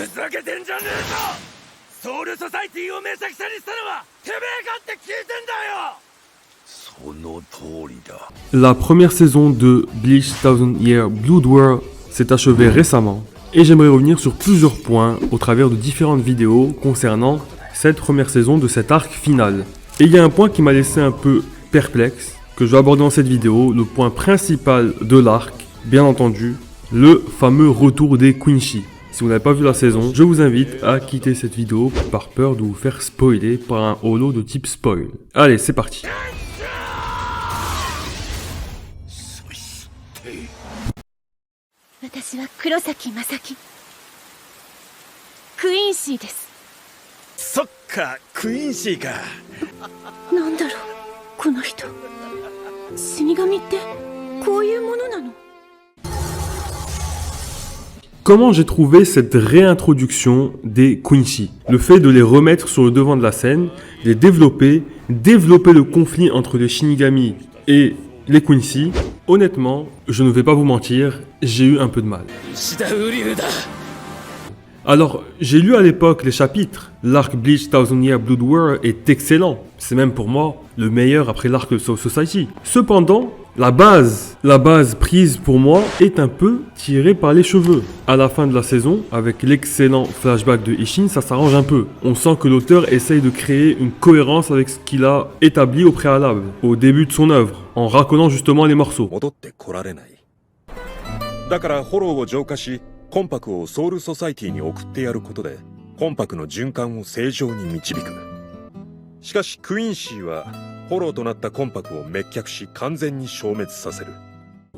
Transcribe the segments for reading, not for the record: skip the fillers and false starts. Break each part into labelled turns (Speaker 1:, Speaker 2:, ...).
Speaker 1: ざけてんじゃねえぞ。ソウルソサイティをめちゃくちゃにしたのはてめえかって聞いてんだよ。その通りだ。
Speaker 2: La première saison de Bleach Thousand Year Blood War s'est achevée récemment et j'aimerais revenir sur plusieurs points au travers de différentes vidéos concernant cette première saison de cet arc final. Et il y a un point qui m'a laissé un peu perplexe, que je vais aborder dans cette vidéo, le point principal de l'arc, bien entendu, le fameux retour des Quincy. Si vous n'avez pas vu la saison, je vous invite à quitter cette vidéo par peur de vous faire spoiler par un holo de type spoil. Allez, c'est parti.
Speaker 3: 私は黒崎正樹クイーンシーです。
Speaker 1: そっか、クイーンシーか。
Speaker 3: なんだろうこの人。死神ってこういうものなの？
Speaker 2: Comment j'ai trouvé cette réintroduction des Quincy? Le fait de les remettre sur le devant de la scène, les développer le conflit entre les Shinigami et les Quincy. Honnêtement, je ne vais pas vous mentir, j'ai eu un peu de mal. Alors, j'ai lu à l'époque les chapitres. L'arc Bleach Thousand Year Blood War est excellent. C'est même pour moi le meilleur après l'arc de Soul Society. Cependant, la base prise pour moi est un peu tirée par les cheveux. À la fin de la saison, avec l'excellent flashback de Ishin, ça s'arrange un peu. On sent que l'auteur essaye de créer une cohérence avec ce qu'il a établi au préalable, au début de son œuvre, en raccordant justement les morceaux.
Speaker 4: だからフォローを浄化し、コンパクをソウルソサイティに送ってやることで、コンパクの循環を正常に導く。しかしクイーンシーはフォローとなったコンパクを滅却し完全に消滅させる。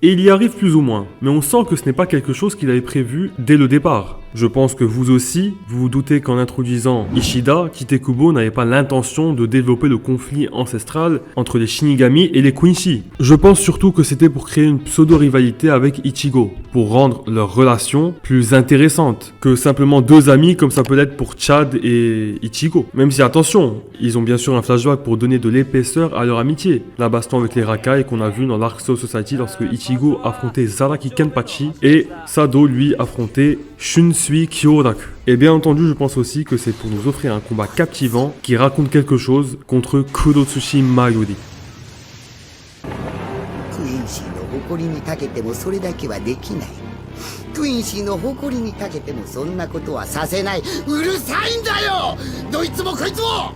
Speaker 2: Et il y arrive plus ou moins, mais on sent que ce n'est pas quelque chose qu'il avait prévu dès le départ. Je pense que vous aussi, vous vous doutez qu'en introduisant Ishida, Tite-Kubo n'avait pas l'intention de développer le conflit ancestral entre les Shinigami et les Quincy. Je pense surtout que c'était pour créer une pseudo-rivalité avec Ichigo, pour rendre leur relation plus intéressante que simplement deux amis comme ça peut l'être pour Chad et Ichigo. Même si attention, ils ont bien sûr un flashback pour donner de l'épaisseur à leur amitié. La baston avec les Rakai qu'on a vu dans l'Arc Soul Society lorsque Ichigo affrontait Zaraki Kenpachi et Sado lui affrontait Shunsui Kyoraku. Et bien entendu, je pense aussi que c'est pour nous offrir un combat captivant qui raconte quelque chose contre Kurotsushi Mayuri.
Speaker 5: クイーンシーの誇りにたけてもそれだけはできない。クイーンシーの誇りにたけてもそんなことはさせない。うるさいんだよ、どいつもこいつも。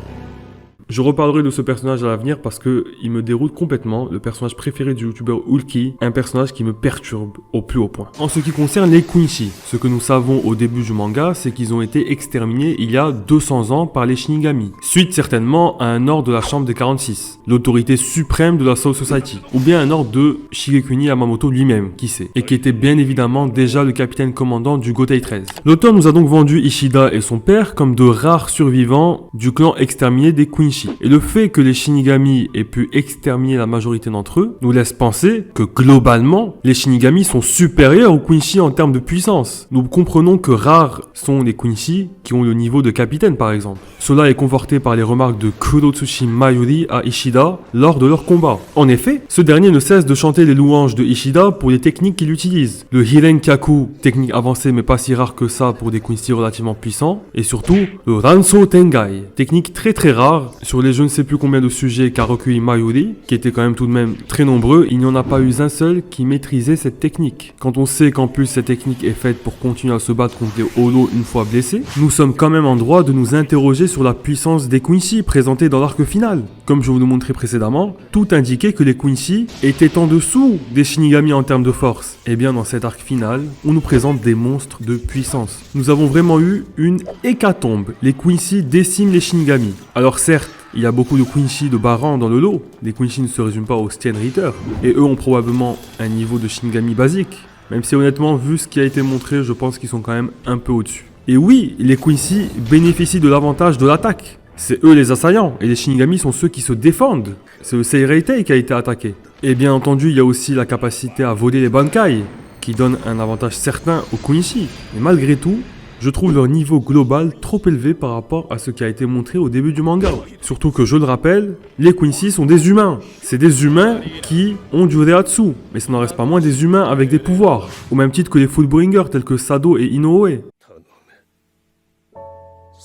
Speaker 2: Je reparlerai de ce personnage à l'avenir parce que il me déroute complètement, le personnage préféré du youtubeur Ulki, un personnage qui me perturbe au plus haut point. En ce qui concerne les Quincy, ce que nous savons au début du manga, c'est qu'ils ont été exterminés il y a 200 ans par les Shinigami, suite certainement à un ordre de la Chambre des 46, l'autorité suprême de la Soul Society, ou bien un ordre de Shigekuni Yamamoto lui-même, qui sait, et qui était bien évidemment déjà le capitaine commandant du Gotei 13. L'auteur nous a donc vendu Ishida et son père comme de rares survivants du clan exterminé des Quincy. Et le fait que les Shinigami aient pu exterminer la majorité d'entre eux nous laisse penser que globalement, les Shinigami sont supérieurs aux Quincy en termes de puissance. Nous comprenons que rares sont les Quincy qui ont le niveau de capitaine par exemple. Cela est conforté par les remarques de Kurotsushi Mayuri à Ishida lors de leur combat. En effet, ce dernier ne cesse de chanter les louanges de Ishida pour les techniques qu'il utilise. Le Hirenkyaku, technique avancée mais pas si rare que ça pour des Quincy relativement puissants. Et surtout, le Ranso Tengai, technique très rare. Sur les je ne sais plus combien de sujets qu'a recueilli Mayuri, qui étaient quand même tout de même très nombreux, il n'y en a pas eu un seul qui maîtrisait cette technique. Quand on sait qu'en plus cette technique est faite pour continuer à se battre contre les holos une fois blessés, nous sommes quand même en droit de nous interroger sur la puissance des Quincy présentée dans l'arc final. Comme je vous le montrais précédemment, tout indiquait que les Quincy étaient en dessous des Shinigami en termes de force. Et bien dans cet arc final, on nous présente des monstres de puissance. Nous avons vraiment eu une hécatombe. Les Quincy déciment les Shinigami. Alors certes, il y a beaucoup de Quincy de bas rang dans le lot. Les Quincy ne se résument pas aux Stien Ritter. Et eux ont probablement un niveau de Shinigami basique. Même si honnêtement, vu ce qui a été montré, je pense qu'ils sont quand même un peu au-dessus. Et oui, les Quincy bénéficient de l'avantage de l'attaque. C'est eux les assaillants, et les Shinigami sont ceux qui se défendent. C'est le Seireitei qui a été attaqué. Et bien entendu, il y a aussi la capacité à voler les Bankai, qui donne un avantage certain aux Quincy. Mais malgré tout, je trouve leur niveau global trop élevé par rapport à ce qui a été montré au début du manga. Surtout que, je le rappelle, les Quincy sont des humains. C'est des humains qui ont du Reiatsu, mais ça n'en reste pas moins des humains avec des pouvoirs, au même titre que les Fullbringer tels que Sado et Inoue.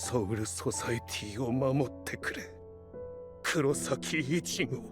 Speaker 1: ソウルソサエティを守ってくれ。黒崎一号。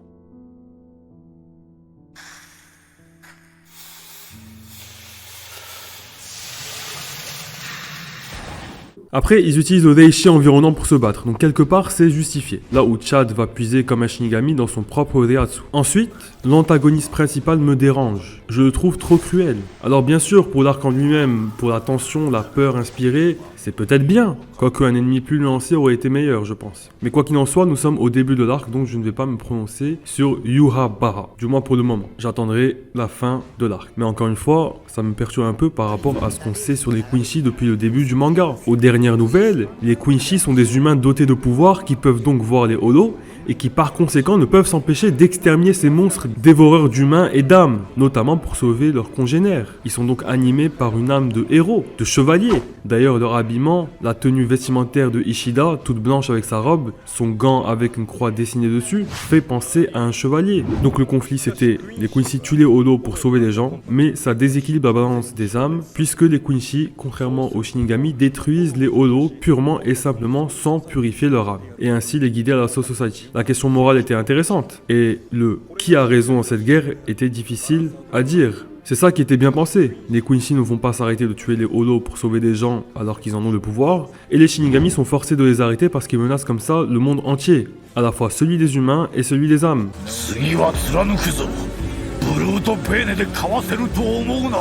Speaker 2: Après, ils utilisent le Reishi environnant pour se battre, donc quelque part c'est justifié. Là où Chad va puiser comme un Shinigami dans son propre Reiatsu. Ensuite, l'antagoniste principal me dérange. Je le trouve trop cruel. Alors bien sûr, pour l'arc en lui-même, pour la tension, la peur inspirée, c'est peut-être bien. Quoique un ennemi plus nuancé aurait été meilleur, je pense. Mais quoi qu'il en soit, nous sommes au début de l'arc, donc je ne vais pas me prononcer sur Yujabara. Du moins pour le moment. J'attendrai la fin de l'arc. Mais encore une fois, ça me perturbe un peu par rapport à ce qu'on sait sur les Quincy depuis le début du manga. Aux dernières nouvelles, les Quincy sont des humains dotés de pouvoirs qui peuvent donc voir les holos et qui par conséquent ne peuvent s'empêcher d'exterminer ces monstres dévoreurs d'humains et d'âmes, notamment pour sauver leurs congénères. Ils sont donc animés par une âme de héros, de chevalier. D'ailleurs, leur habillement, la tenue vestimentaire de Ishida, toute blanche avec sa robe, son gant avec une croix dessinée dessus, fait penser à un chevalier. Donc le conflit c'était les Quincy tuent les holos pour sauver les gens, mais ça déséquilibre la balance des âmes, puisque les Quincy, contrairement aux Shinigami, détruisent les holos purement et simplement sans purifier leur âme, et ainsi les guider à la Soul Society. La question morale était intéressante, et le qui a raison dans cette guerre était difficile à dire. C'est ça qui était bien pensé. Les Quincy ne vont pas s'arrêter de tuer les holos pour sauver des gens alors qu'ils en ont le pouvoir, et les Shinigami sont forcés de les arrêter parce qu'ils menacent comme ça le monde entier, à la fois celui des humains et celui des âmes.
Speaker 1: 次は貫くぞ。ブルートペーネでかわせると思うな。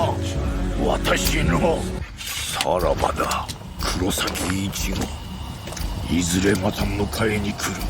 Speaker 1: 私のさらばだ。黒崎一号。いずれまた迎えに来る。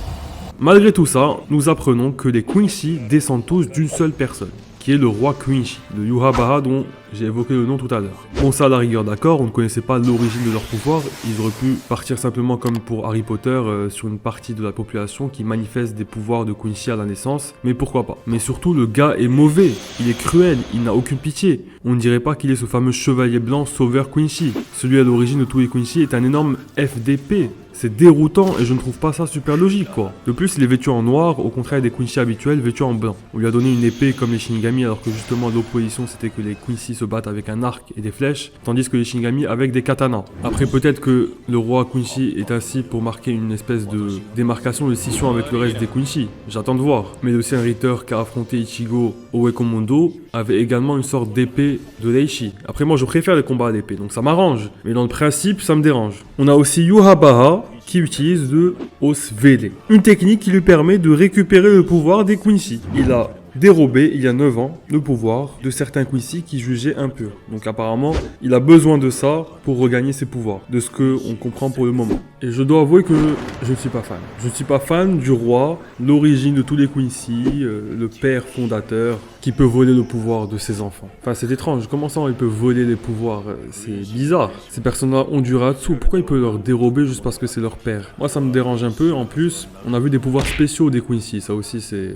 Speaker 2: Malgré tout ça, nous apprenons que les Quincy descendent tous d'une seule personne, qui est le roi Quincy, le Yujabara dont j'ai évoqué le nom tout à l'heure. Bon, ça à la rigueur, d'accord, on ne connaissait pas l'origine de leur pouvoir, ils auraient pu partir simplement comme pour Harry Potter sur une partie de la population qui manifeste des pouvoirs de Quincy à la naissance, mais pourquoi pas. Mais surtout, le gars est mauvais, il est cruel, il n'a aucune pitié. On ne dirait pas qu'il est ce fameux chevalier blanc sauveur Quincy. Celui à l'origine de tous les Quincy est un énorme FDP. C'est déroutant et je ne trouve pas ça super logique quoi. De plus il est vêtu en noir au contraire des Quincy habituels vêtus en blanc. On lui a donné une épée comme les Shinigami alors que justement l'opposition c'était que les Quincy se battent avec un arc et des flèches tandis que les Shinigami avec des katanas. Après peut-être que le roi Quincy est ainsi pour marquer une espèce de démarcation de scission avec le reste des Quincy. J'attends de voir. Mais le serviteur qu'a affronté Ichigo au Wekomondo avait également une sorte d'épée de Reishi. Après moi je préfère les combats à l'épée donc ça m'arrange. Mais dans le principe ça me dérange. On a aussi Yujabara qui utilise le Osvele, une technique qui lui permet de récupérer le pouvoir des Quincy. Il a dérobé, il y a 9 ans, le pouvoir de certains Quincy qui jugeaient impurs. Donc apparemment, il a besoin de ça pour regagner ses pouvoirs, de ce qu'on comprend pour le moment. Et je dois avouer que je ne suis pas fan. Je ne suis pas fan du roi, l'origine de tous les Quincy, le père fondateur, qui peut voler le pouvoir de ses enfants. Enfin, c'est étrange, comment ça il peut voler les pouvoirs? C'est bizarre. Ces personnes-là ont du Ratsu, pourquoi il peut leur dérober juste parce que c'est leur père? Moi, ça me dérange un peu. En plus, on a vu des pouvoirs spéciaux des Quincy, ça aussi c'est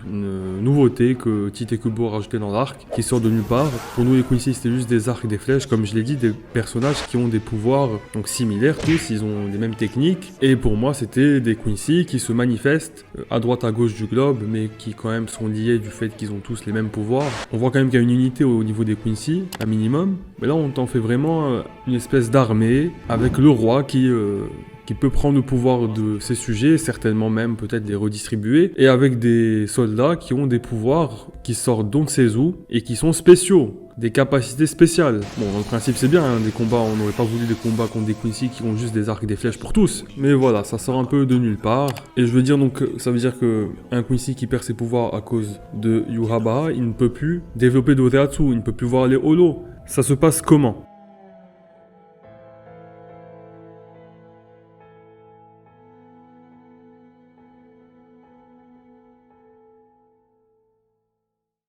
Speaker 2: une nouveauté que Tite Kubo a rajouté dans l'arc, qui sort de nulle part. Pour nous, les Quincy, c'était juste des arcs et des flèches, comme je l'ai dit, des personnages qui ont des pouvoirs donc similaires tous, ils ont les mêmes techniques. Et pour moi, c'était des Quincy qui se manifestent à droite, à gauche du globe, mais qui quand même sont liés du fait qu'ils ont tous les mêmes pouvoirs. On voit quand même qu'il y a une unité au niveau des Quincy, un minimum. Mais là, on t'en fait vraiment une espèce d'armée avec le roi qui peut prendre le pouvoir de ses sujets, certainement même peut-être les redistribuer, et avec des soldats qui ont des pouvoirs qui sortent d'Onsezu et qui sont spéciaux, des capacités spéciales. Bon, dans le principe c'est bien, hein, des combats, on n'aurait pas voulu des combats contre des Quincy qui ont juste des arcs et des flèches pour tous, mais voilà, ça sort un peu de nulle part, et je veux dire donc, ça veut dire que un Quincy qui perd ses pouvoirs à cause de Yujabara, il ne peut plus développer de Reiatsu, il ne peut plus voir les holos. Ça se passe comment?